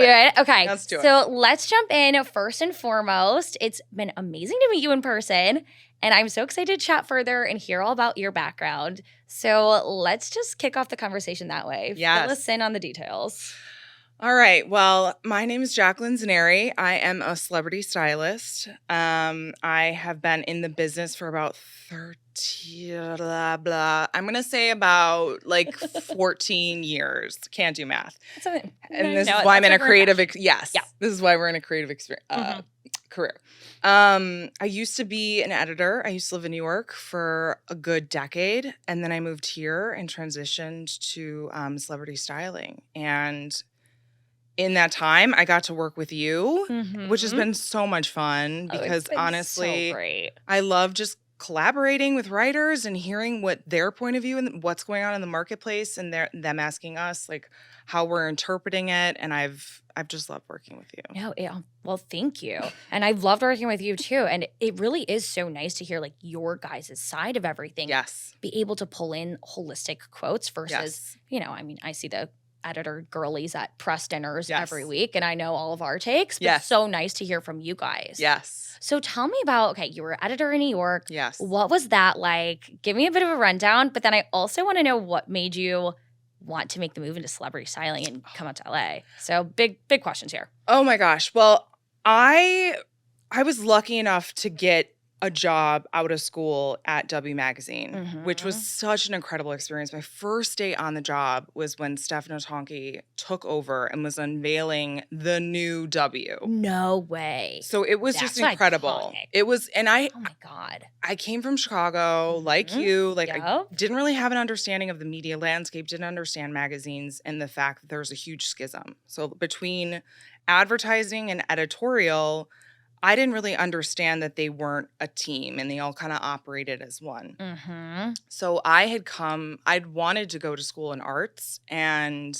You ready? Okay. Let's do it. So let's jump in. First and foremost, it's been amazing to meet you in person. And I'm so excited to chat further and hear all about your background. So let's just kick off the conversation that way. Yes. Fill us in on the details. All right. Well, my name is Jacqueline Zenere. I am a celebrity stylist. I have been in the business for about 30, blah, blah. I'm going to say about like 14 years. Can't do math. And this is why I'm in a creative, yes. Yeah. This is why we're in a creative career. I used to be an editor. I used to live in New York for a good decade. And then I moved here and transitioned to celebrity styling. And in that time, I got to work with you, which has been so much fun because honestly, so great. I love just collaborating with writers and hearing what their point of view and what's going on in the marketplace and them asking us like how we're interpreting it. And I've just loved working with you. No, well, thank you. And I've loved working with you too. And it really is so nice to hear like your guys' side of everything. Yes. Be able to pull in holistic quotes versus, I see the editor girlies at press dinners every week, and I know all of our takes, but it's so nice to hear from you guys. Yes. So tell me about, you were editor in New York. Yes. What was that like? Give me a bit of a rundown, but then I also want to know what made you want to make the move into celebrity styling and come out to LA. So big questions here. Oh my gosh. Well, I was lucky enough to get a job out of school at W Magazine, which was such an incredible experience. My first day on the job was when Stefano Tonki took over and was unveiling the new W. No way. So it was just incredible. Iconic. It was, and oh my God. I came from Chicago, like you, I didn't really have an understanding of the media landscape, didn't understand magazines and the fact that there's a huge schism. So between advertising and editorial, I didn't really understand that they weren't a team and they all kind of operated as one. So I'd wanted to go to school in arts and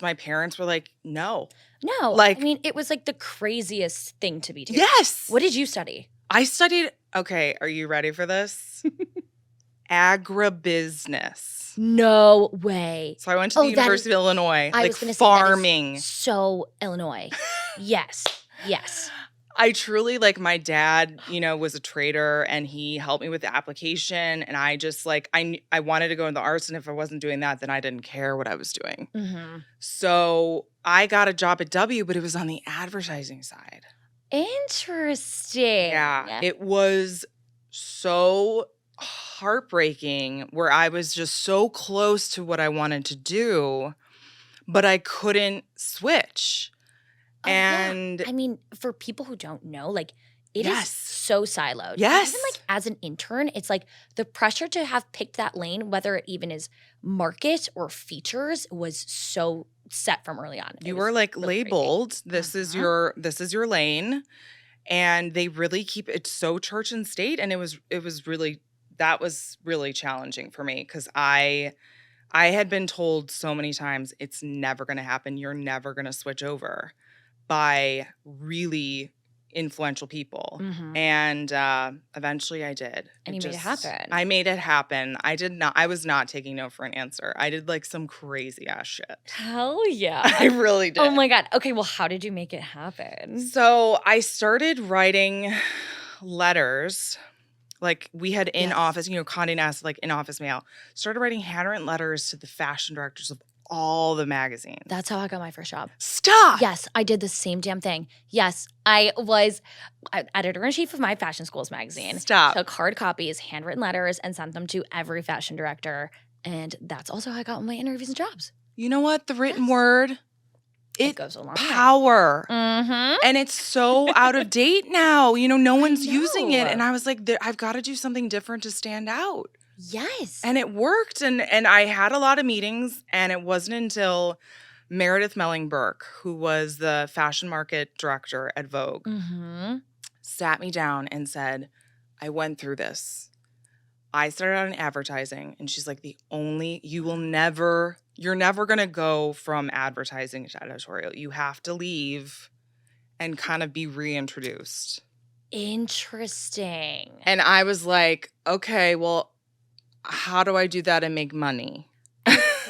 my parents were like, no. No, it was like the craziest thing to be doing. Yes. What did you study? I studied, okay, are you ready for this? Agribusiness. No way. So I went to the University of Illinois, farming. So Illinois. Yes. I truly, my dad, was a trader and he helped me with the application. And I just I wanted to go into the arts. And if I wasn't doing that, then I didn't care what I was doing. So I got a job at W, but it was on the advertising side. Interesting. Yeah. It was so heartbreaking where I was just so close to what I wanted to do, but I couldn't switch. And for people who don't know, it is so siloed. Yes. Even as an intern, it's the pressure to have picked that lane, whether it even is market or features, was so set from early on. You were labeled, this is your lane. And they really keep it so church and state. And that was really challenging for me because I had been told so many times, it's never going to happen. You're never going to switch over, by really influential people. And eventually I did. And you made it happen. I made it happen. I was not taking no for an answer. I did some crazy ass shit. Hell yeah. I really did. Oh my God. Okay, well, how did you make it happen? So I started writing letters. We had in-office, Condé Nast, in-office mail. Started writing handwritten letters to the fashion directors of all the magazines. That's how I got my first job. Stop! Yes, I did the same damn thing. Yes, I was editor-in-chief of my fashion schools magazine. Stop. Took hard copies, handwritten letters, and sent them to every fashion director. And that's also how I got my interviews and jobs. You know what? The written word, it goes a long way. Power. And it's so out of date now. No one's using it. And I was like, I've got to do something different to stand out. Yes. And it worked. And I had a lot of meetings. And it wasn't until Meredith Melling-Burke, who was the fashion market director at Vogue, sat me down and said, I went through this. I started out in advertising. And she's like, you're never going to go from advertising to editorial. You have to leave and kind of be reintroduced. Interesting. And I was like, okay, well, how do I do that and make money?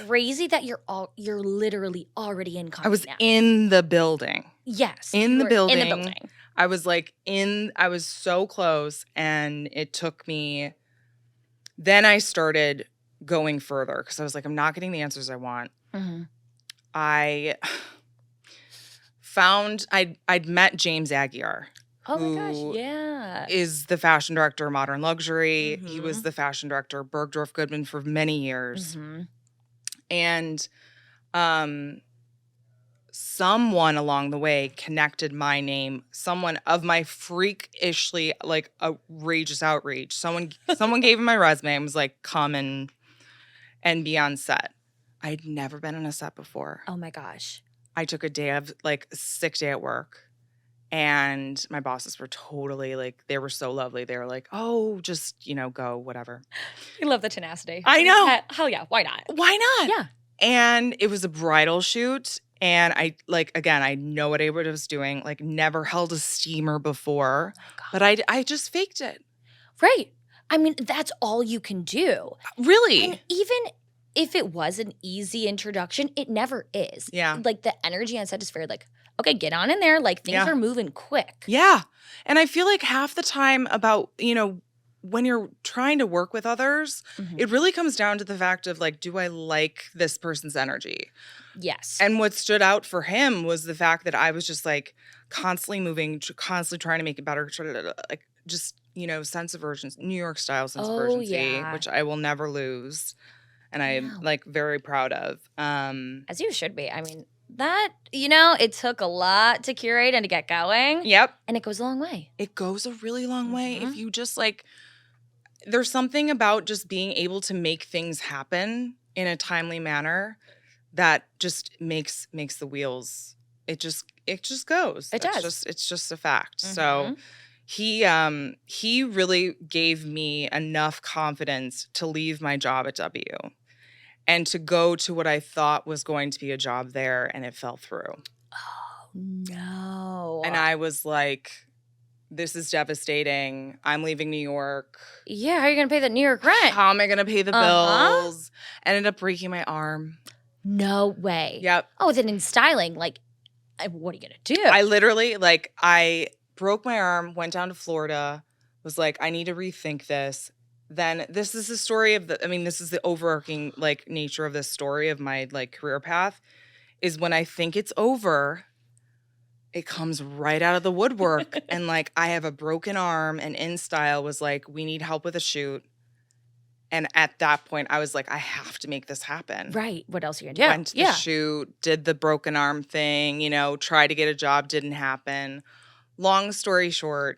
crazy that you're literally already in Condé I was Nast. in the building. Yes. In you the were building. In the building. I was like I was so close, and it took me, then I started going further because I was like, I'm not getting the answers I want. Mm-hmm. I found, I'd met James Aguiar. Oh my gosh, yeah. Is the fashion director of Modern Luxury. Mm-hmm. He was the fashion director of Bergdorf Goodman for many years. Mm-hmm. And someone along the way connected my name, someone of my freakishly like outrageous outreach. Someone gave him my resume and was like, come and be on set. I'd never been on a set before. Oh my gosh. I took a day of like a sick day at work. And my bosses were totally like, they were so lovely. They were like, oh, just, go, whatever. I love the tenacity. I know. Hell yeah. Why not? Why not? Yeah. And it was a bridal shoot. And I know what I was doing, like never held a steamer before, but I just faked it. Right. I mean, that's all you can do. Really? And even if it was an easy introduction, it never is. Yeah. Like the energy on set is very like, okay, get on in there. Like things are moving quick. Yeah. And I feel like half the time about, when you're trying to work with others, it really comes down to the fact of like, do I like this person's energy? Yes. And what stood out for him was the fact that I was just like constantly moving, constantly trying to make it better, like just, sense of urgency, New York style sense of urgency, which I will never lose. And I'm like very proud of. As you should be. I mean, that, it took a lot to curate and to get going. Yep. And it goes a long way. It goes a really long way. If you just like, there's something about just being able to make things happen in a timely manner that just makes the wheels, it just goes. It does. It's just a fact. So he really gave me enough confidence to leave my job at W and to go to what I thought was going to be a job there, and it fell through. Oh, no. And I was like, this is devastating. I'm leaving New York. Yeah, how are you going to pay the New York rent? How am I going to pay the bills? I ended up breaking my arm. No way. Yep. Oh, then in styling, like, what are you going to do? I literally, I broke my arm, went down to Florida, was like, I need to rethink this. Then this is the story of this is the overarching, nature of this story of my, career path, is when I think it's over, it comes right out of the woodwork. And, I have a broken arm, and InStyle was like, we need help with a shoot. And at that point, I was like, I have to make this happen. Right. What else are you going to do? Went to the shoot, did the broken arm thing, tried to get a job, didn't happen. Long story short,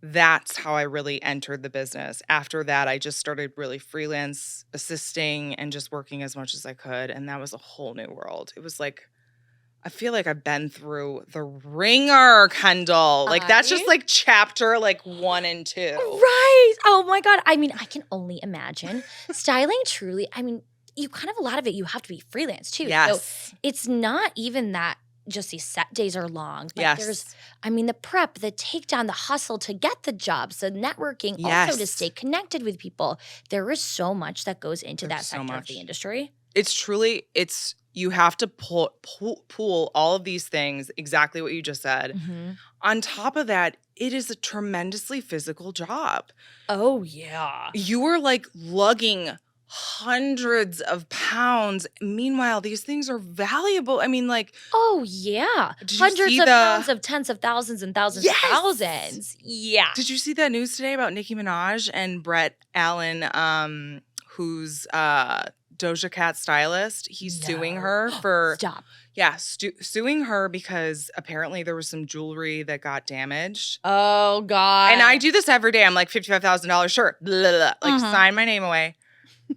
that's how I really entered the business. After that, I just started really freelance assisting and just working as much as I could. And that was a whole new world. It was like, I feel like I've been through the ringer, Kendall. That's just chapter 1 and 2. Right. Oh my God. I mean, I can only imagine. Styling truly, you kind of, a lot of it, you have to be freelance too. Yes. So it's not even that just these set days are long. But yes. There's, the prep, the takedown, the hustle to get the jobs, the networking, yes. also to stay connected with people. There is so much that goes into that sector of the industry. It's truly, you have to pool all of these things, exactly what you just said. Mm-hmm. On top of that, it is a tremendously physical job. Oh, yeah. You are lugging hundreds of pounds. Meanwhile, these things are valuable. Oh, yeah. Hundreds of pounds of tens of thousands and thousands of thousands. Yeah. Did you see that news today about Nicki Minaj and Brett Allen, who's Doja Cat stylist? He's suing her for... Stop. Yeah, suing her because apparently there was some jewelry that got damaged. Oh, God. And I do this every day. I'm like, $55,000, sure. Blah, blah, blah. Sign my name away.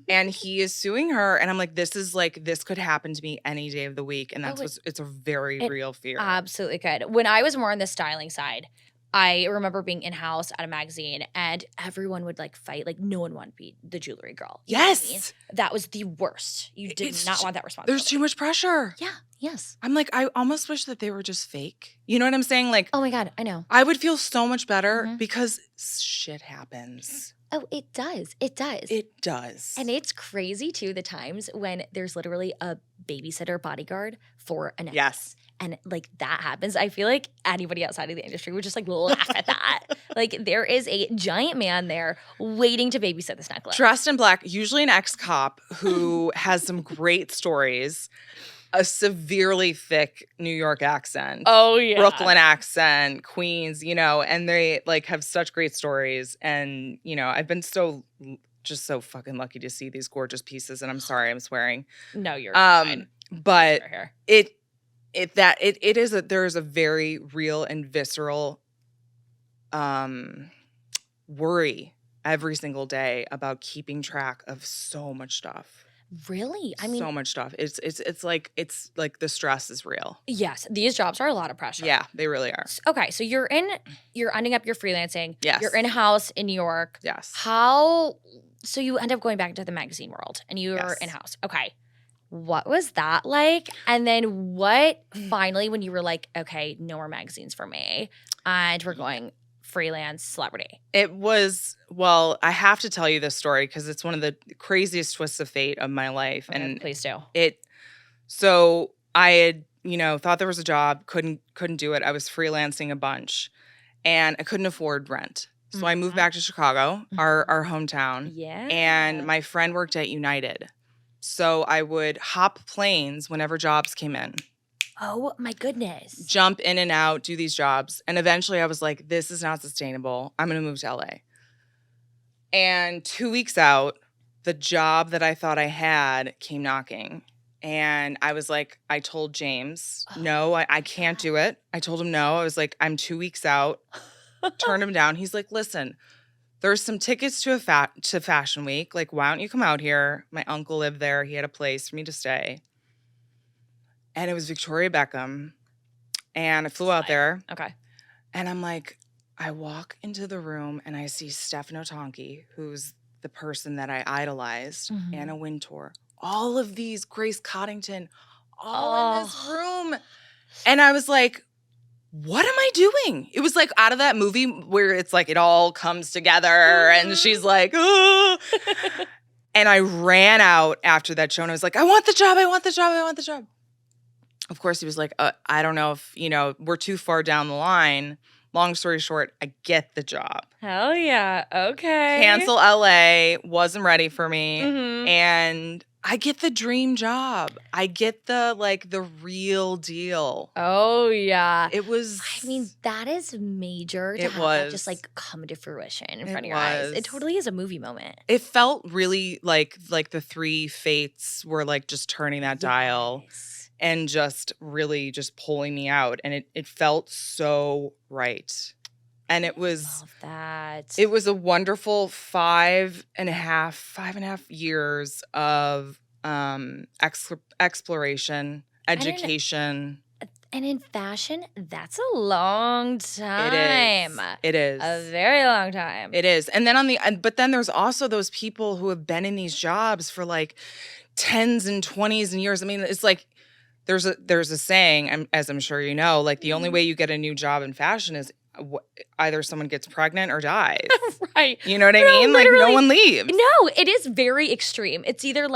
And he is suing her. And I'm like, this could happen to me any day of the week. And it's a very real fear. Absolutely could. When I was more on the styling side, I remember being in-house at a magazine and everyone would fight. No one wanted to be the jewelry girl. You know what I mean? That was the worst. You did not want that responsibility. There's too much pressure. Yeah. Yes. I'm like, I almost wish that they were just fake. You know what I'm saying? Oh my God, I know. I would feel so much better because shit happens. Oh, it does. It does. It does. And it's crazy, too, the times when there's literally a babysitter bodyguard for an Yes. And, like, that happens. I feel like anybody outside of the industry would just, like, laugh at that. Like, there is a giant man there waiting to babysit this necklace. Dressed in black, usually an ex-cop who has some great stories. A severely thick New York accent. Oh, yeah. Brooklyn accent, Queens, and they, like, have such great stories. And, I've been just so fucking lucky to see these gorgeous pieces. And I'm sorry I'm swearing. No, you're fine. But there is a very real and visceral worry every single day about keeping track of so much stuff. Really? I mean, so much stuff. It's like the stress is real. Yes, these jobs are a lot of pressure. Yeah, they really are. Okay, so you're ending up your freelancing. Yes. You're in house in New York. Yes. So you end up going back into the magazine world and you were in house. Okay. What was that like? And then what finally when you were like, okay, no more magazines for me and we're going freelance celebrity? It was, well, I have to tell you this story because it's one of the craziest twists of fate of my life. Okay, and please do. So I had, thought there was a job, couldn't do it. I was freelancing a bunch and I couldn't afford rent. So I moved back to Chicago, our hometown. Yeah. And my friend worked at United. So I would hop planes whenever jobs came in. Oh, my goodness. Jump in and out, do these jobs. And eventually I was like, this is not sustainable. I'm going to move to LA. And 2 weeks out, the job that I thought I had came knocking. And I was like, I told James, no, I can't do it. I told him no. I was like, I'm 2 weeks out. Turned him down. He's like, listen, there's some tickets to Fashion Week. Like, why don't you come out here? My uncle lived there. He had a place for me to stay. And it was Victoria Beckham. And I flew out there. Okay. And I'm like, I walk into the room and I see Stefano Tonki, who's the person that I idolized, Anna Wintour, all of these, Grace Coddington, all in this room. And I was like, what am I doing? It was like out of that movie where it's like it all comes together and she's like, oh. And I ran out after that show and I was like, I want the job. I want the job. I want the job. Of course, he was like, I don't know if, we're too far down the line. Long story short, I get the job. Hell yeah. Okay. Cancel LA. Wasn't ready for me. And I get the dream job. I get the real deal. Oh, yeah. It was. I mean, that is major to have that just come to fruition in front of your eyes. It totally is a movie moment. It felt really like the three fates were just turning that dial. And just really just pulling me out. And it felt so right. And it was love that. It was a wonderful 5.5 years of exploration, education. And in fashion, that's a long time. It is. A very long time. It is. And then but then there's also those people who have been in these jobs for 10s and 20s and years. I mean, it's like there's a saying, as I'm sure you know, the only way you get a new job in fashion is either someone gets pregnant or dies. Right. You know what I mean? No one leaves. No, it is very extreme. It's either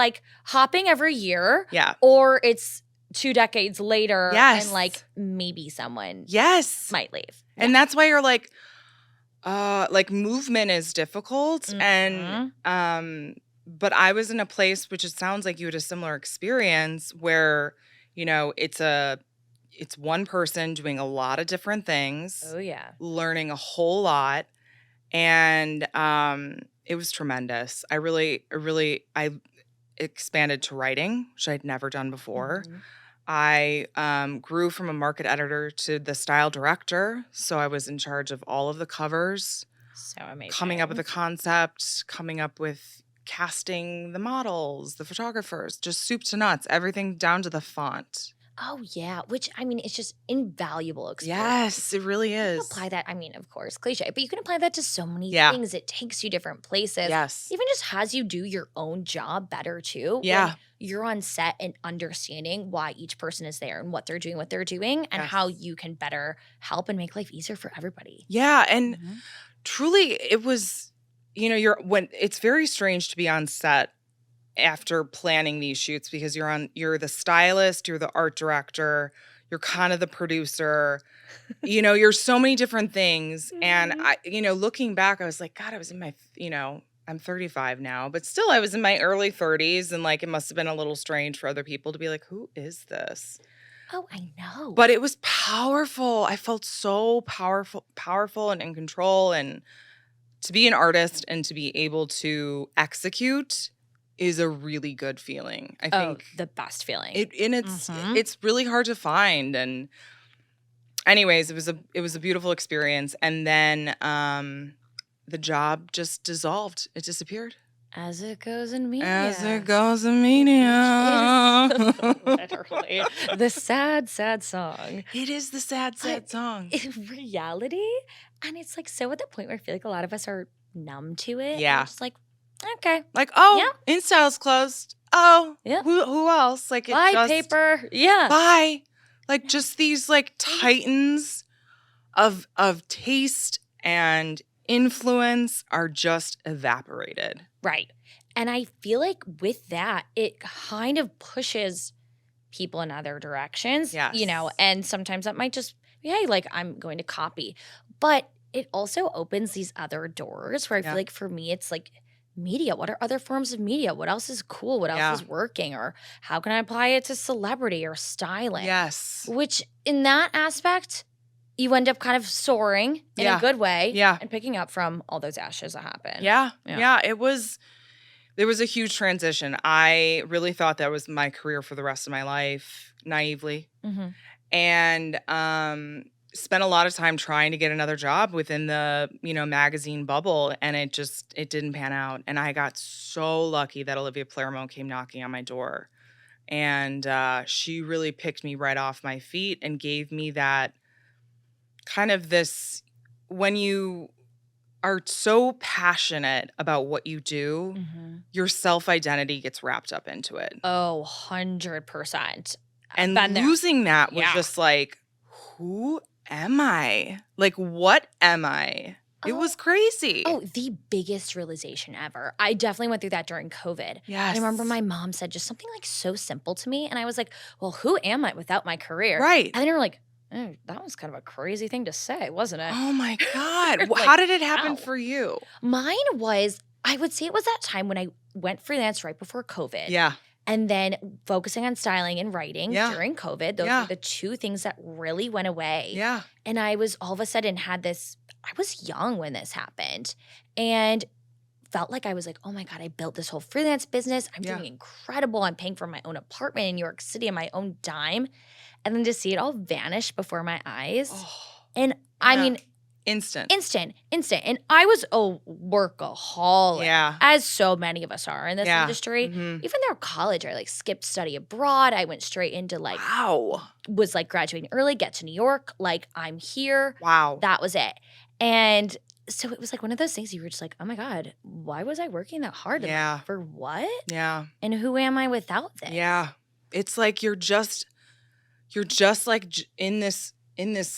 hopping every year. Yeah. Or it's 2 decades later. Yes. And maybe someone might leave. And that's why you're movement is difficult. And but I was in a place which it sounds like you had a similar experience where it's one person doing a lot of different things. Oh, yeah. Learning a whole lot. And it was tremendous. I expanded to writing, which I'd never done before. I grew from a market editor to the style director. So I was in charge of all of the covers. So amazing. Coming up with a concept, coming up with casting the models, the photographers, just soup to nuts, everything down to the font. Oh, yeah. Which, I mean, it's just invaluable experience. Yes, it really is. You can apply that, of course, cliche, but you can apply that to so many things. It takes you different places. Yes. Even just has you do your own job better, too. Yeah. You're on set and understanding why each person is there and what they're doing, and how you can better help and make life easier for everybody. Yeah, and truly, it was when it's very strange to be on set after planning these shoots because you're the stylist, you're the art director, you're kind of the producer. You're so many different things. And I, looking back, I was like, God, I was in my, I'm 35 now, but still I was in my early 30s. And like, it must have been a little strange for other people to be like, who is this? Oh, I know. But it was powerful. I felt so powerful and in control. And to be an artist and to be able to execute is a really good feeling. I think the best feeling. It's really hard to find. And anyways, it was a beautiful experience. And then the job just dissolved. It disappeared. As it goes in media. As it goes in media. Literally. The sad, sad song. It is the sad, sad song. In reality, and it's like so at the point where I feel like a lot of us are numb to it. Yeah. Just like, okay. Like, InStyle's closed. Oh, yeah. Who else? Like, Bye, paper. Yeah. Bye. Like, just these like titans of taste and influence are just evaporated. Right. And I feel like with that, it kind of pushes people in other directions. Yes. And sometimes that might just be, hey, like I'm going to copy. But it also opens these other doors where I feel like for me, it's like media. What are other forms of media? What else is cool? What else is working? Or how can I apply it to celebrity or styling? Yes. Which in that aspect, you end up kind of soaring in a good way and picking up from all those ashes that happen. Yeah. There was a huge transition. I really thought that was my career for the rest of my life, naively. Mm-hmm. And spent a lot of time trying to get another job within the, magazine bubble. And it didn't pan out. And I got so lucky that Olivia Palermo came knocking on my door. And she really picked me right off my feet and gave me that kind of this, when you are so passionate about what you do, your self-identity gets wrapped up into it. Oh, 100%. And losing that was just like, who am I? Like, what am I? It was crazy. Oh, the biggest realization ever. I definitely went through that during COVID. Yes. I remember my mom said just something like so simple to me. And I was like, well, who am I without my career? Right. And then you're like, that was kind of a crazy thing to say, wasn't it? Oh my God. How did it happen for you? Mine was, I would say it was that time when I went freelance right before COVID. Yeah. And then focusing on styling and writing during COVID. Those were the two things that really went away. Yeah. And I was all of a sudden I was young when this happened. And felt like I was like, oh my God, I built this whole freelance business. I'm doing incredible. I'm paying for my own apartment in New York City on my own dime. And then to see it all vanish before my eyes. And I mean, instant. And I was a workaholic, as so many of us are in this industry. Mm-hmm. Even through college, I skipped study abroad. I went straight into was graduating early, get to New York. I'm here. Wow. That was it. And so it was one of those things you were just like, oh my God, why was I working that hard? Yeah. For what? Yeah. And who am I without this? Yeah. It's like you're just in this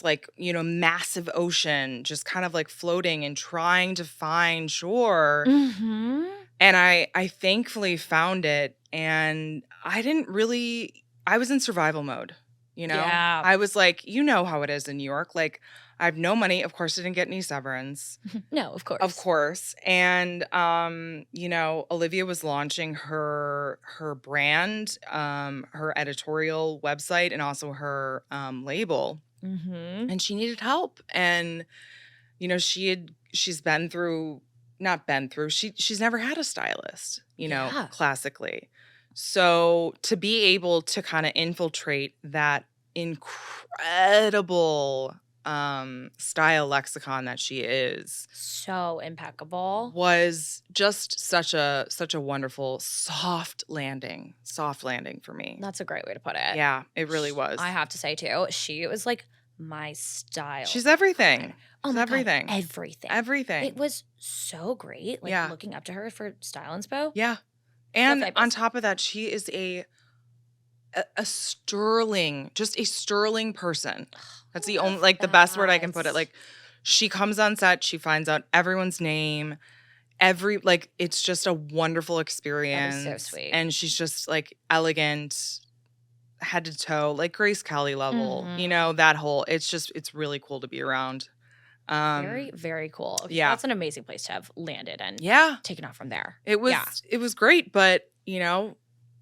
massive ocean, just kind of floating and trying to find shore. Mm-hmm. And I thankfully found it. And I was in survival mode, Yeah. I was like, how it is in New York. I have no money. Of course, I didn't get any severance. No, of course. Of course. And, Olivia was launching her brand, her editorial website, and also her label. Mm-hmm. And she needed help. And, she's never had a stylist, classically. So to be able to kind of infiltrate that incredible style lexicon that she is, so impeccable, was just such a wonderful soft landing for me. That's a great way to put it. Yeah, it really was. I have to say too, she was my style. She's everything. Oh my God, everything. It was so great. Looking up to her for style inspo. Yeah. And on top of that, she is a sterling person. That's the only, the best word I can put it. She comes on set, she finds out everyone's name, it's just a wonderful experience. That is so sweet. And she's just like elegant, head to toe, like Grace Kelly level, that whole, it's really cool to be around. Very, very cool. Yeah. That's an amazing place to have landed and taken off from there. It was great, but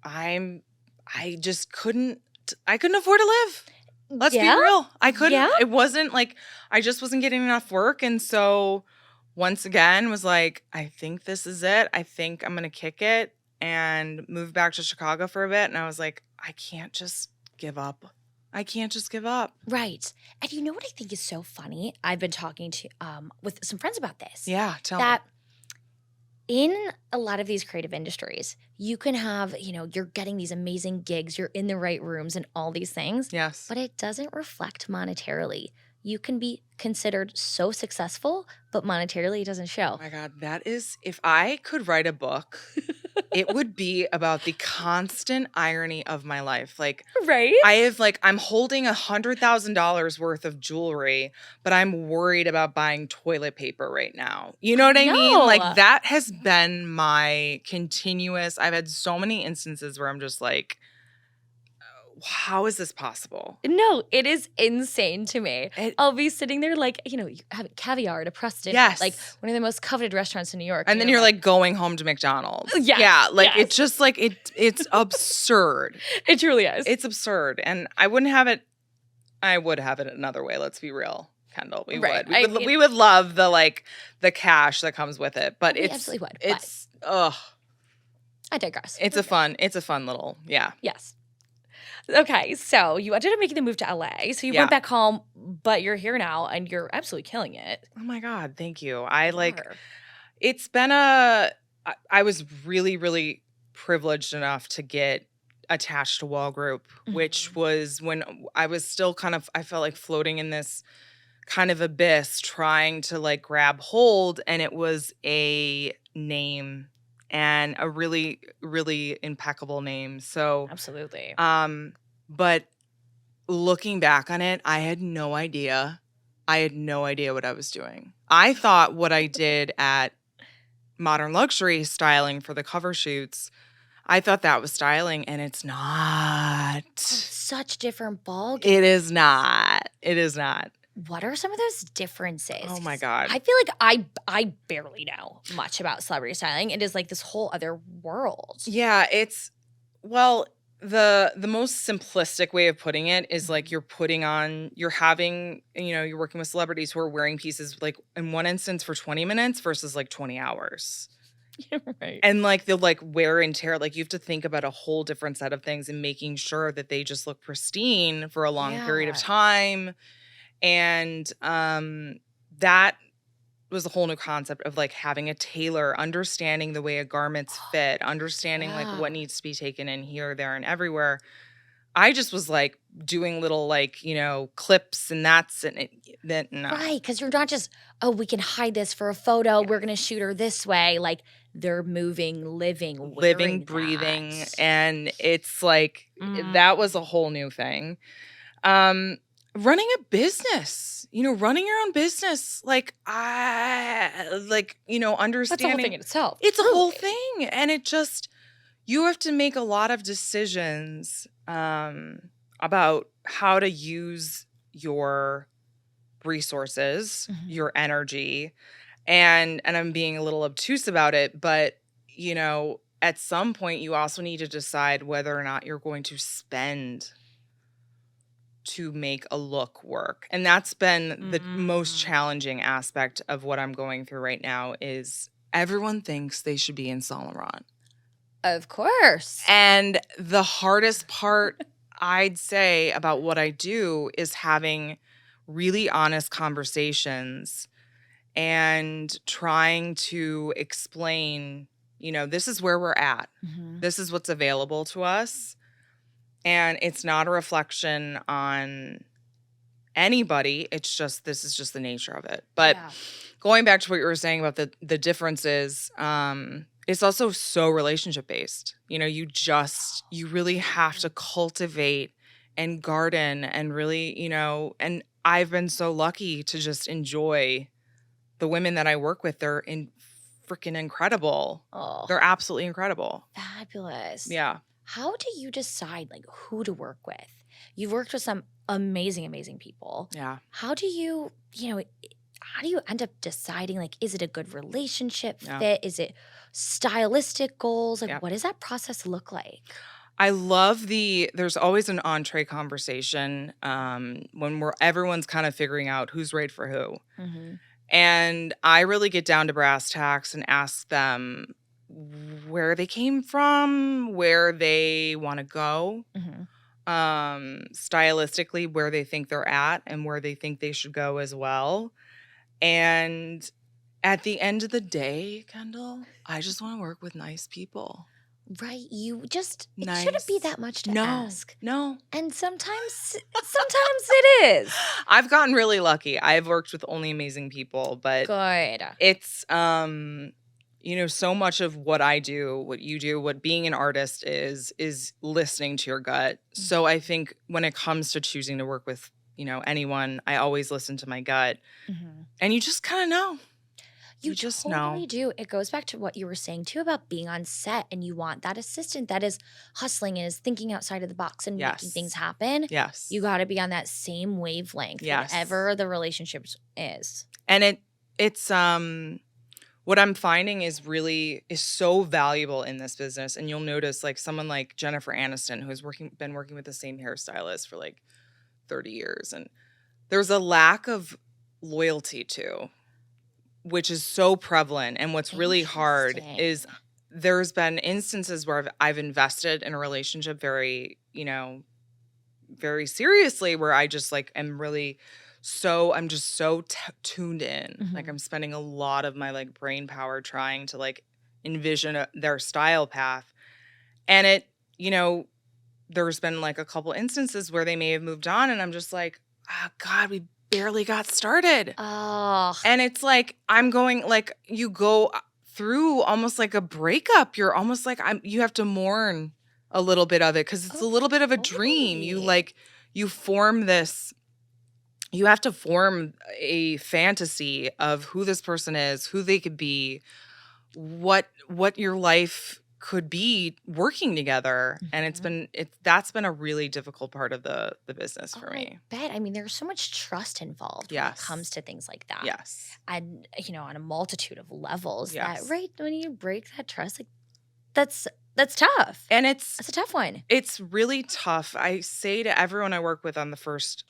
I couldn't afford to live. Let's be real. I couldn't. Yeah. It wasn't like I just wasn't getting enough work. And so once again was like, I think this is it. I think I'm going to kick it and move back to Chicago for a bit. And I was like, I can't just give up. Right. And you know what I think is so funny? I've been talking to with some friends about this. Yeah, tell me. That in a lot of these creative industries, you can have, you're getting these amazing gigs, you're in the right rooms and all these things. Yes. But it doesn't reflect monetarily. You can be considered so successful, but monetarily it doesn't show. Oh my God, if I could write a book, it would be about the constant irony of my life. Like, right? I'm holding $100,000 worth of jewelry, but I'm worried about buying toilet paper right now. You know what I mean? Like, that has been my continuous, I've had so many instances where I'm just like, how is this possible? No, it is insane to me. I'll be sitting there like, you have caviar at a Preston. Yes. Like one of the most coveted restaurants in New York. And then you're like going home to McDonald's. Yes. Yeah. Like it's just like, it's absurd. It truly is. It's absurd. And I would have it another way. Let's be real, Kendall. We would. We would love the cash that comes with it. But it's absolutely would. It's, I digress. It's a fun little, yeah. Yes. Okay, so you ended up making the move to LA. So you went back home, but you're here now and you're absolutely killing it. Oh my God, thank you. It's been I was really, really privileged enough to get attached to Wall Group, which was when I was still I felt like floating in this kind of abyss trying to like grab hold, and it was a name and a really, really impeccable name. So absolutely. But looking back on it, I had no idea. What I was doing. I thought what I did at Modern Luxury styling for the cover shoots, I thought that was styling, and it's not. Such different ballgame. It is not. What are some of those differences? Oh my God. I feel like I barely know much about celebrity styling. It is like this whole other world. Yeah, the most simplistic way of putting it is like you're working with celebrities who are wearing pieces like in one instance for 20 minutes versus like 20 hours. Yeah, right. And like the like wear and tear, like you have to think about a whole different set of things and making sure that they just look pristine for a long period of time. And that was a whole new concept of like having a tailor, understanding the way a garment's fit, understanding like what needs to be taken in here, there, and everywhere. I just was like doing little like, clips and that's and then no. Right, because you're not just, we can hide this for a photo. Yeah. We're going to shoot her this way. Like they're moving, living, breathing. And it's like, that was a whole new thing. Running a business, running your own business, understanding. That's a whole thing in itself. It's a whole thing. And it just, you have to make a lot of decisions about how to use your resources, your energy. And I'm being a little obtuse about it, but, at some point you also need to decide whether or not you're going to spend to make a look work. And that's been the most challenging aspect of what I'm going through right now is everyone thinks they should be in Saint Laurent. Of course. And the hardest part I'd say about what I do is having really honest conversations and trying to explain, this is where we're at. This is what's available to us. And it's not a reflection on anybody. It's just, this is just the nature of it. But going back to what you were saying about the differences, it's also so relationship based. You really have to cultivate and garden and really, and I've been so lucky to just enjoy the women that I work with. They're freaking incredible. Oh, They're absolutely incredible. fabulous. Yeah. How do you decide like who to work with? You've worked with some amazing people. Yeah. How do you how do you end up deciding like is it a good relationship Yeah. fit? Is it stylistic goals? Like Yeah. what does that process look like? I love there's always an entree conversation when everyone's kind of figuring out who's right for who. Mm-hmm. And I really get down to brass tacks and ask them where they came from, where they want to go, Mm-hmm. stylistically, where they think they're at and where they think they should go as well. And at the end of the day, Kendall, I just want to work with nice people. Right. It Nice. shouldn't be that much to ask. No. And sometimes it is. I've gotten really lucky. I've worked with only amazing people, but Good. it's so much of what I do, what you do, what being an artist is listening to your gut. So I think when it comes to choosing to work with, anyone, I always listen to my gut. Mm-hmm. And you just kind of know. You just totally know. do. It goes back to what you were saying too about being on set and you want that assistant that is hustling and is thinking outside of the box and making things happen. Yes. You got to be on that same wavelength, whatever the relationship is. And it's what I'm finding is so valuable in this business. And you'll notice like someone like Jennifer Aniston, who's been working with the same hairstylist for like 30 years. And there's a lack of loyalty too, which is so prevalent. And what's really hard is there's been instances where I've invested in a relationship very, very seriously, where I just like am really I'm just so tuned in. Mm-hmm. Like I'm spending a lot of my like brain power trying to like envision their style path. And it, there's been like a couple instances where they may have moved on and I'm just like, oh God, we barely got started. Oh. And it's like, I'm going like, you go through almost like a breakup. You're almost like, you have to mourn a little bit of it because it's a little bit of a dream. You have to form a fantasy of who this person is, who they could be, what your life could be working together. Mm-hmm. And that's been a really difficult part of the business for me. I bet. I mean, there's so much trust involved when it comes to things like that. Yes. And, on a multitude of levels Yes. that right when you break that trust, like that's tough. And that's a tough one. It's really tough. I say to everyone I work with on the first,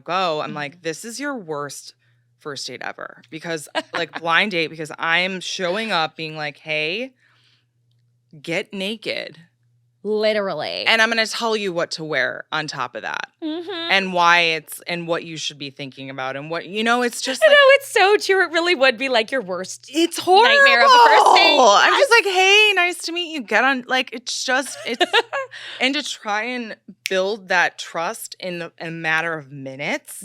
go, I'm like, this is your worst first date ever. Because like blind date, because I'm showing up being like, hey, get naked. Literally. And I'm going to tell you what to wear on top of that. Mm-hmm. And why and what you should be thinking about. And what, it's just like. I know, it's so true. It really would be like your worst it's horrible. Nightmare of a first date. I'm just like, hey, nice to meet you. Get on. Like, it's and to try and build that trust in a matter of minutes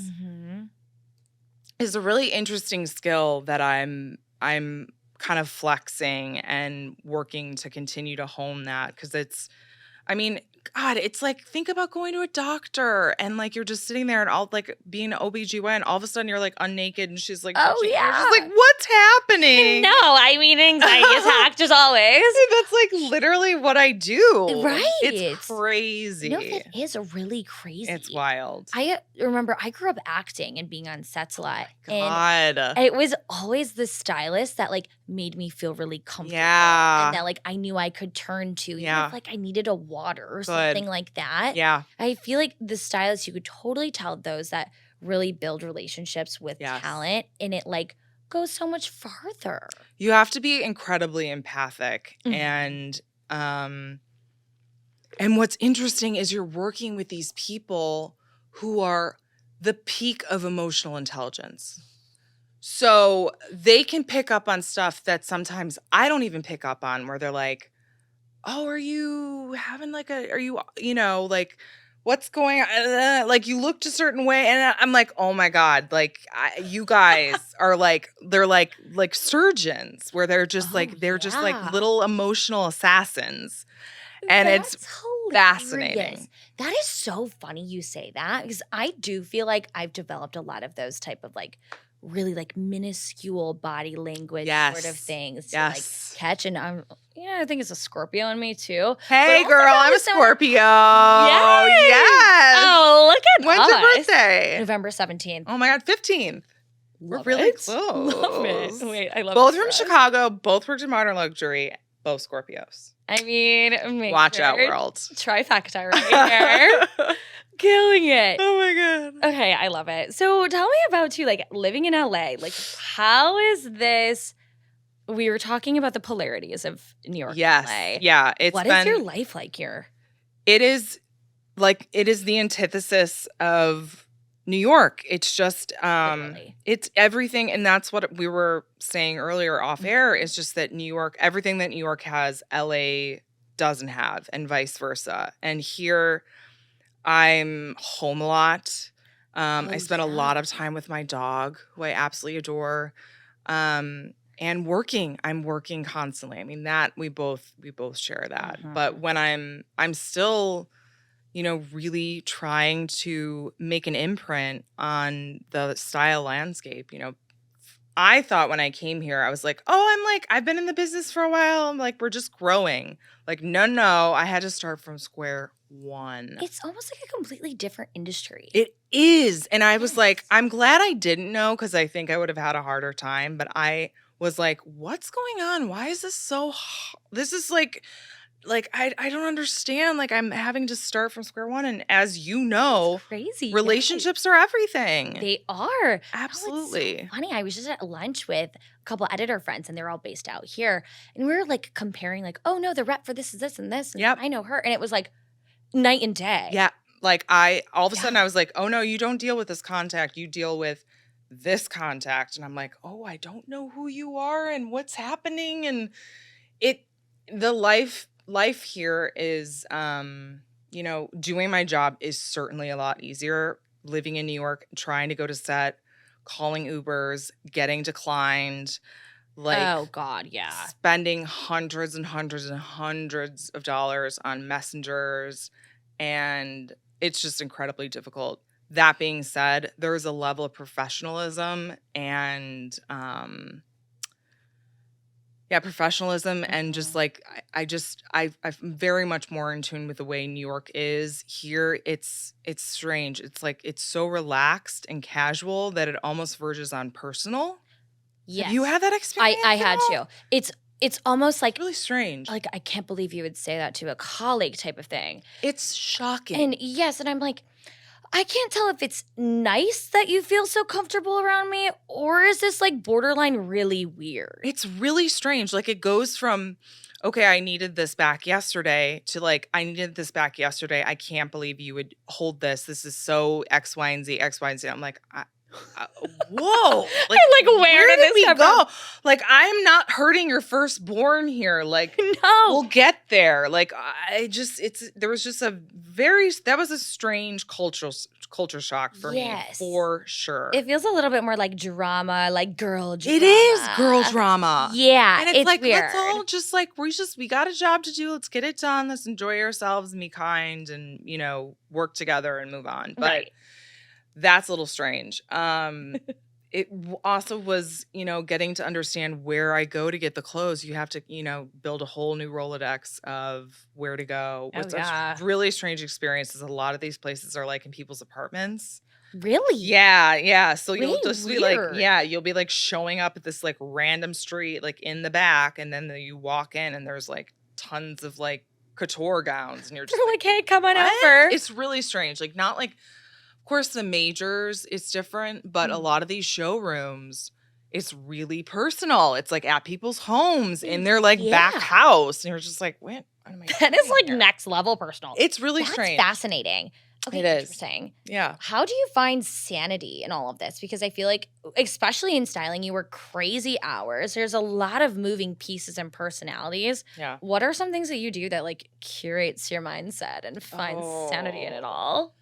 is a really interesting skill that I'm kind of flexing and working to continue to hone that. Because God, it's like, think about going to a doctor and like you're just sitting there and all like being an OBGYN, all of a sudden you're like unnaked and she's like, oh yeah. You're just like, what's happening? No, I mean, anxiety attack just always. That's like literally what I do. Right. It's crazy. No, that is really crazy. It's wild. I remember I grew up acting and being on sets a lot. God. And it was always the stylist that like made me feel really comfortable. Yeah. And that like I knew I could turn to. Yeah. Even if like I needed a water or something like that. Yeah. I feel like the stylists, you could totally tell those that really build relationships with talent, and it like goes so much farther. You have to be incredibly empathic. And what's interesting is you're working with these people who are the peak of emotional intelligence. So they can pick up on stuff that sometimes I don't even pick up on, where they're like, oh, are you having like like, what's going on? Like, you looked a certain way. And I'm like, oh my God, like you guys are like, they're like surgeons, where they're just just like little emotional assassins. And That's it's hilarious. fascinating. That is so funny you say that, because I do feel like I've developed a lot of those type of like really like minuscule body language sort of things to like catch. And I think it's a Scorpio in me too. Hey girl, I'm a Scorpio. Yes. Oh, look at When's your birthday? November 17th. Oh my God, 15th. We're really close. Love it. Wait, I love both from Chicago, both worked in modern luxury, both Scorpios. I mean, watch out, world. Trifecta right here. Killing it. Oh my God. Okay, I love it. So tell me about you, like living in LA. Like, how is this? We were talking about the polarities of New York. Yes. And LA. Yeah. What is your life like here? It is the antithesis of New York. It's just it's everything, and that's what we were saying earlier off air, is just that New York, everything that New York has, LA doesn't have, and vice versa. And here I'm home a lot. I spend a lot of time with my dog, who I absolutely adore. And working. I'm working constantly. I mean, that we both share that. But when I'm still, really trying to make an imprint on the style landscape. I thought when I came here, I was like, I've been in the business for a while. I'm like, we're just growing. Like, no, I had to start from square one. It's almost like a completely different industry. It is. And I was like, I'm glad I didn't know, because I think I would have had a harder time. But I was like, what's going on? Why is this so this is like I don't understand. Like, I'm having to start from square one. And as you know, it's crazy. Relationships are everything. They are. Absolutely. Oh, it's so funny. I was just at lunch with a couple editor friends, and they're all based out here. And we were like comparing, like, oh no, the rep for this is this and this. And I know her. And it was like night and day. Yeah. Like all of a sudden I was like, oh no, you don't deal with this contact. You deal with this contact. And I'm like, oh, I don't know who you are and what's happening. And the life here is, doing my job is certainly a lot easier. Living in New York, trying to go to set, calling Ubers, getting declined, like, oh God, yeah, spending hundreds and hundreds and hundreds of dollars on messengers, and it's just incredibly difficult. That being said, there's a level of professionalism and and just like I'm very much more in tune with the way New York is. Here it's strange. It's like it's so relaxed and casual that it almost verges on personal. Yes. Have you had that experience? I had to. It's almost like really strange. Like, I can't believe you would say that to a colleague type of thing. It's shocking. And yes, and I'm like, I can't tell if it's nice that you feel so comfortable around me, or is this like borderline really weird? It's really strange. Like, it goes from, okay, I needed this back yesterday, to like, I needed this back yesterday. I can't believe you would hold this. This is so X, Y, and Z, X, Y, and Z. I'm like, whoa. Like, where did this come go? Like, I'm not hurting your firstborn here. Like, no, we'll get there. Like, that was a strange culture shock for me, for sure. It feels a little bit more like drama, like girl drama. It is girl drama. Yeah. And it's like, weird. let's all just like, we got a job to do. Let's get it done. Let's enjoy ourselves and be kind and, work together and move on. But that's a little strange. It also was, getting to understand where I go to get the clothes. You have to, build a whole new Rolodex of where to go. Which is really strange experiences. A lot of these places are like in people's apartments. Really? Yeah. So you'll just weird. be like, you'll be like showing up at this like random street, like in the back. And then you walk in and there's like tons of like couture gowns. And you're just like, hey, come on over. It's really strange. Like, not like, of course, the majors, it's different, but a lot of these showrooms, it's really personal. It's like at people's homes in their like back house. And you're just like, what am I doing That is like here? next level personal. It's really strange. Fascinating. Okay, it is. Interesting. Yeah. How do you find sanity in all of this? Because I feel like, especially in styling, you work crazy hours. There's a lot of moving pieces and personalities. Yeah. What are some things that you do that like curates your mindset and finds sanity in it all?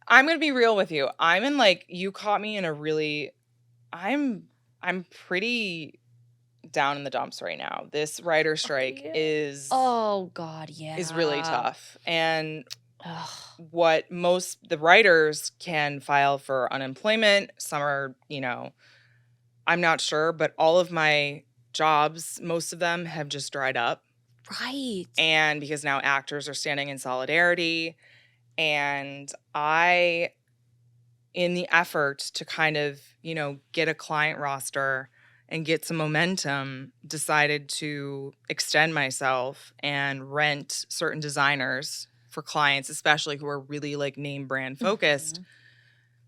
I'm going to be real with you. I'm in like, you caught me in a really, I'm pretty down in the dumps right now. This writer strike is. Oh God, yeah. Is really tough. And the writers can file for unemployment. Some are, I'm not sure, but all of my jobs, most of them have just dried up. Right. And because now actors are standing in solidarity. And I, in the effort to kind of, get a client roster and get some momentum, decided to extend myself and rent certain designers for clients, especially who are really like name brand focused.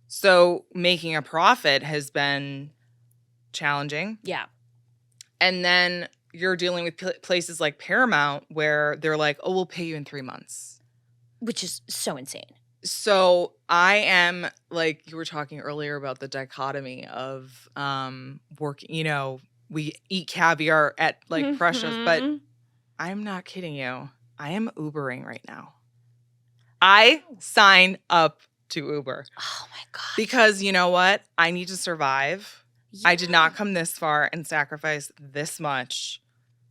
So making a profit has been challenging. Yeah. And then you're dealing with places like Paramount where they're like, oh, we'll pay you in 3 months. Which is so insane. So I am, like you were talking earlier about the dichotomy of working, we eat caviar at like Precious, but I'm not kidding you. I am Ubering right now. I sign up to Uber. Oh my God. Because you know what? I need to survive. Yeah. I did not come this far and sacrifice this much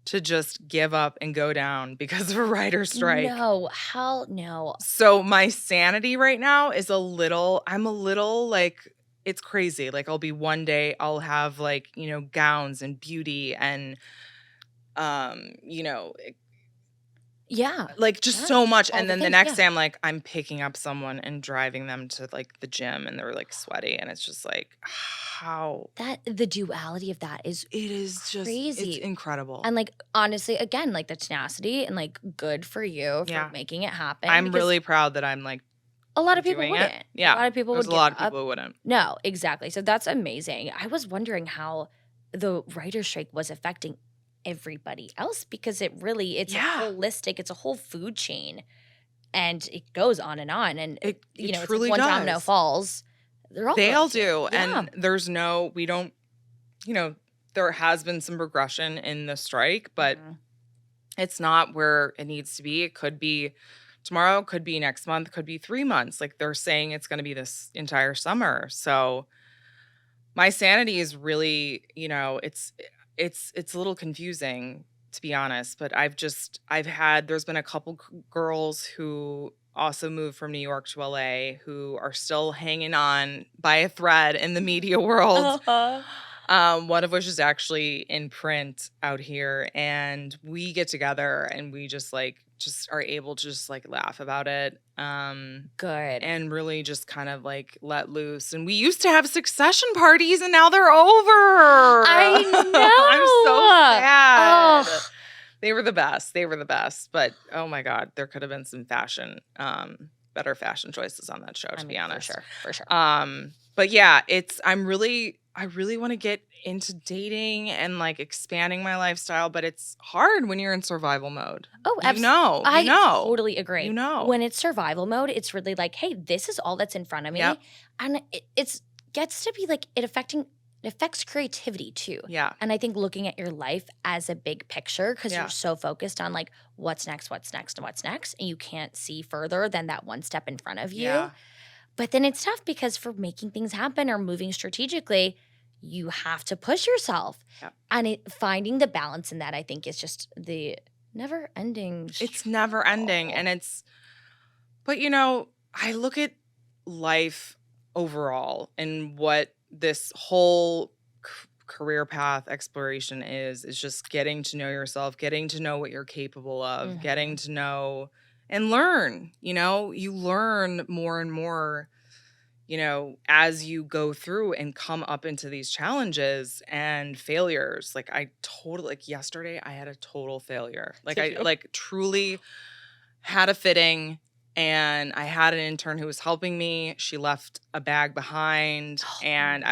to just give up and go down because of a writer's strike. No, hell no. So my sanity right now is I'm a little like, it's crazy. Like I'll be one day I'll have like, gowns and beauty and, Yeah. like just so much. All And the then the things, next yeah. day I'm like, I'm picking up someone and driving them to like the gym and they're like sweaty. And it's just like, how? The duality of that is It is just crazy. It's incredible. And like honestly, again, like the tenacity and like good for you for making it happen. I'm really proud that I'm like a lot of people doing wouldn't. it. Yeah. A lot of people There's would a lot of give up. people who wouldn't. No, exactly. So that's amazing. I was wondering how the writer's strike was affecting everybody else because it's a holistic, it's a whole food chain and it goes on and on. And it it's truly like one does. domino falls. They all do. Yeah. And we don't, there has been some progression in the strike, but it's not where it needs to be. It could be tomorrow, could be next month, could be 3 months. Like they're saying it's going to be this entire summer. So my sanity is really, it's a little confusing to be honest, but there's been a couple girls who also moved from New York to LA who are still hanging on by a thread in the media world. One of which is actually in print out here, and we get together and we just are able to just like laugh about it. Good. And really just kind of like let loose. And we used to have succession parties and now they're over. I know. I'm so sad. Oh. They were the best. But oh my God, there could have been some better fashion choices on that show, to be honest. For sure. But yeah, I really want to get into dating and like expanding my lifestyle, but it's hard when you're in survival mode. Oh, absolutely. I totally agree. When it's survival mode, it's really like, hey, this is all that's in front of me. Yep. And it gets to be like it affects creativity too. Yeah. And I think looking at your life as a big picture, because you're so focused on like what's next, and you can't see further than that one step in front of you. Yeah. But then it's tough because for making things happen or moving strategically, you have to push yourself. Yep. And finding the balance in that, I think, is just the never-ending struggle. It's never ending. But I look at life overall and what this whole career path exploration is just getting to know yourself, getting to know what you're capable of, getting to know and learn. You learn more and more, as you go through and come up into these challenges and failures. Like yesterday I had a total failure. Like I truly had a fitting and I had an intern who was helping me. She left a bag behind and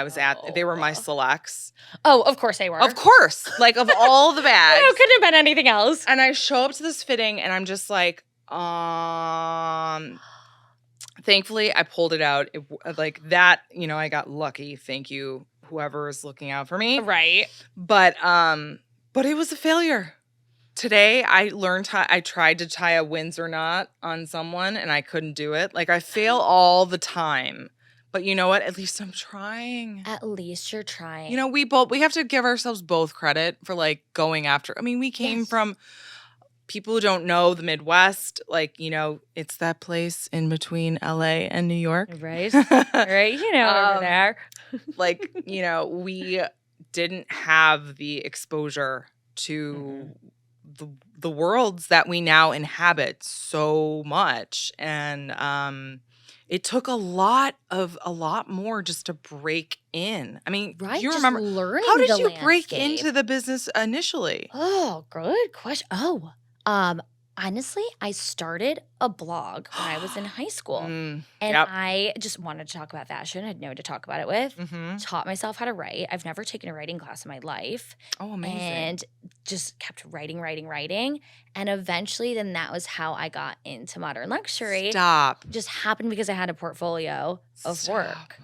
they were my selects. Oh, of course they were. Of course. Like of all the bags. No, couldn't have been anything else. And I show up to this fitting and I'm just like, thankfully I pulled it out. Like that, I got lucky. Thank you, whoever is looking out for me. Right. But it was a failure. Today I tried to tie a Windsor knot on someone and I couldn't do it. Like I fail all the time. But you know what? At least I'm trying. At least you're trying. We have to give ourselves both credit for like going after. I mean, we came from people who don't know the Midwest, like, it's that place in between LA and New York. Right. Right. Over there. Like, we didn't have the exposure to the worlds that we now inhabit so much. And it took a lot more just to break in. I mean, Right, you just remember, learning how did the you break landscape. into the business initially? Oh, good question. Honestly, I started a blog when I was in high school. And Yep. I just wanted to talk about fashion. I had no one to talk about it with. Mm-hmm. Taught myself how to write. I've never taken a writing class in my life. Oh, amazing. And just kept writing. And eventually, then that was how I got into modern luxury. Stop. Just happened because I had a portfolio of work.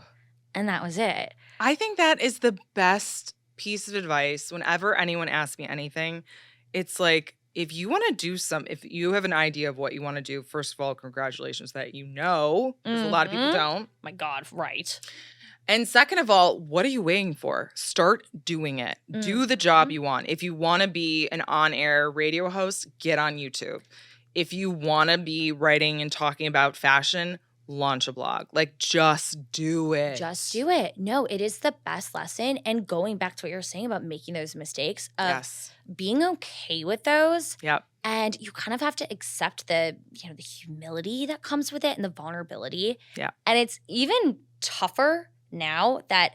And that was it. I think that is the best piece of advice whenever anyone asks me anything. It's like, if you want to do if you have an idea of what you want to do, first of all, congratulations that you know, because a lot of people don't. My God, right. And second of all, what are you waiting for? Start doing it. Do the job you want. If you want to be an on-air radio host, get on YouTube. If you want to be writing and talking about fashion, launch a blog. Like, just do it. Just do it. No, it is the best lesson. And going back to what you're saying about making those mistakes, of being okay with those. Yep. And you kind of have to accept the humility that comes with it and the vulnerability. Yeah. And it's even tougher now that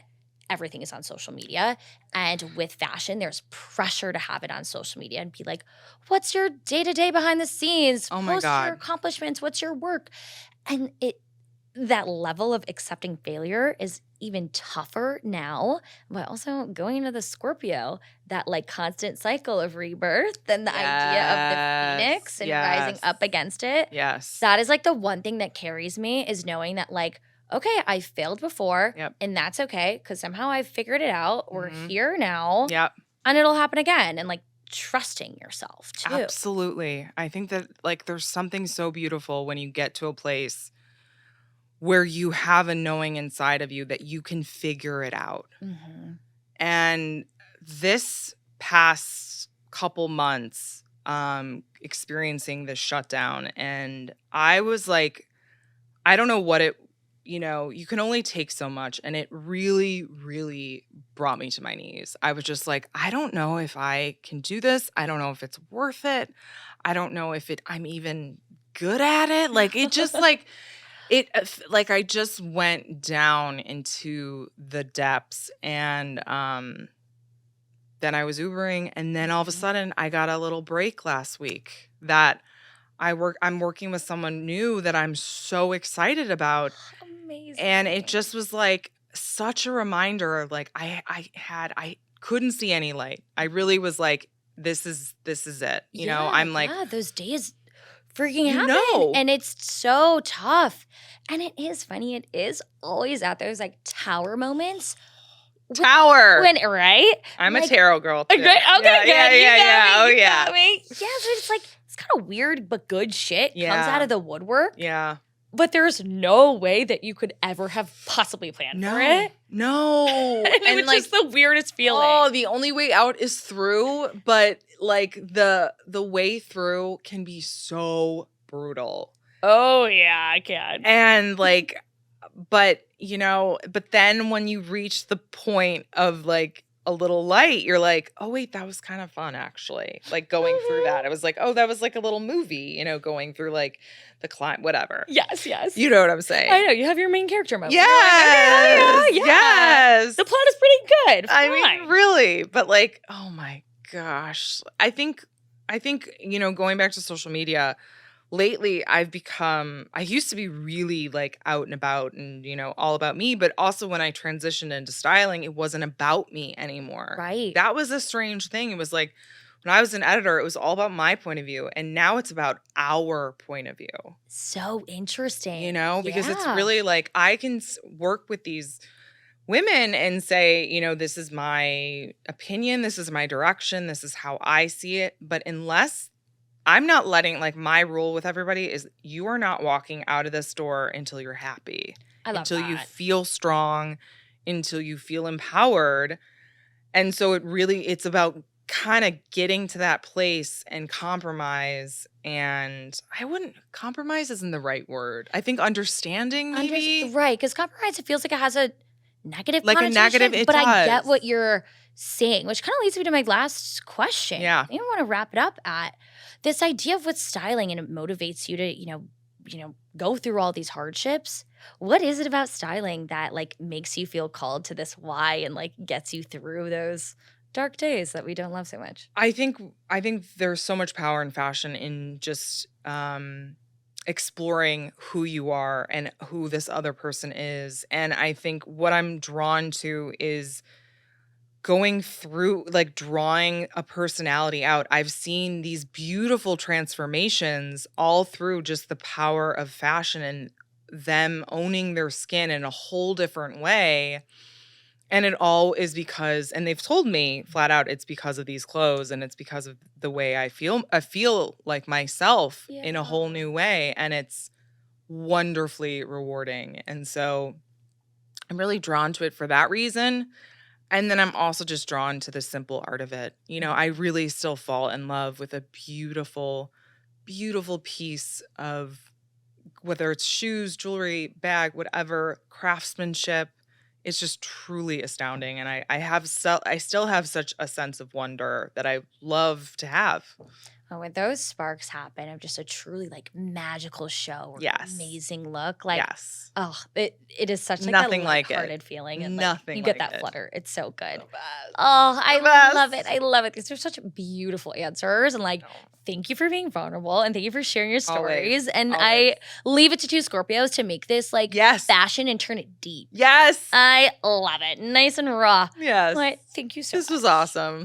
everything is on social media. And with fashion, there's pressure to have it on social media and be like, what's your day-to-day behind the scenes? Oh my Post God. your accomplishments. What's your work? And that level of accepting failure is even tougher now, but also going into the Scorpio, that like constant cycle of rebirth and the idea of the phoenix and rising up against it. Yes. That is like the one thing that carries me, is knowing that like, okay, I failed before and that's okay because somehow I figured it out. We're here now and it'll happen again. And like trusting yourself too. Absolutely. I think that like there's something so beautiful when you get to a place where you have a knowing inside of you that you can figure it out. And this past couple months, experiencing this shutdown, and I was like, I don't know what it, you can only take so much. And it really, really brought me to my knees. I was just like, I don't know if I can do this. I don't know if it's worth it. I don't know if I'm even good at it. Like, it just like... I just went down into the depths, and then I was Ubering, and then all of a sudden I got a little break last week that I'm working with someone new that I'm so excited about. Amazing. And it just was like such a reminder of like I couldn't see any light. I really was like, this is it. I'm like, those days freaking happen. And it's so tough. And it is funny. It is always at those like tower moments. Right? I'm like, a tarot girl too. Okay, good. Yeah. Oh, yeah. Yeah, so it's like, it's kind of weird, but good shit comes out of the woodwork. Yeah. But there's no way that you could ever have possibly planned for it. No. And it was like, just the weirdest feeling. Oh, the only way out is through, but like the way through can be so brutal. Oh, yeah, I can. And like, but then when you reach the point of like a little light, you're like, oh wait, that was kind of fun actually. Like going through that. It was like, oh, that was like a little movie, going through like the climb, whatever. Yes. You know what I'm saying? I know. You have your main character moment. Yes. Like, okay, yes. The plot is pretty good. I mean, really. But like, oh my gosh. I think, going back to social media, lately I used to be really like out and about and, all about me, but also when I transitioned into styling, it wasn't about me anymore. Right. That was a strange thing. It was like, when I was an editor, it was all about my point of view. And now it's about our point of view. So interesting. Because it's really like, I can work with these women and say, this is my opinion, this is my direction, this is how I see it. But unless I'm not letting, like, my rule with everybody is you are not walking out of this door until you're happy. I love until that. you feel strong, until you feel empowered. And so it's about kind of getting to that place and compromise. And compromise isn't the right word. I think understanding maybe. Right, because compromise, it feels like it has a negative like connotation. A negative, it but does. I get what you're saying, which kind of leads me to my last question. Yeah. I want to wrap it up at this idea of what's styling, and it motivates you to, go through all these hardships. What is it about styling that like makes you feel called to this why and like gets you through those dark days that we don't love so much? I think there's so much power in fashion in just exploring who you are and who this other person is. And I think what I'm drawn to is going through, like, drawing a personality out. I've seen these beautiful transformations all through just the power of fashion and them owning their skin in a whole different way. And it all is because, and they've told me flat out, it's because of these clothes and it's because of the way I feel. I feel like myself in a whole new way, and it's wonderfully rewarding. And so I'm really drawn to it for that reason. And then I'm also just drawn to the simple art of it. I really still fall in love with a beautiful, beautiful piece of, whether it's shoes, jewelry, bag, whatever, craftsmanship. It's just truly astounding. And I still have such a sense of wonder that I love to have. Oh, when those sparks happen of just a truly like magical show or Yes. amazing look, like Yes. it is such like Nothing a like it. lighthearted feeling, and like, Nothing you get like that it. flutter. It's so good. The best. Oh, I The best. love it. I love it. These are such beautiful answers, and like, No. thank you for being vulnerable and thank you for sharing your stories. Always. And Always. I leave it to two Scorpios to make this like Yes. fashion and turn it deep. Yes. I love it. Nice and raw. Yes. But thank you so much. This was awesome.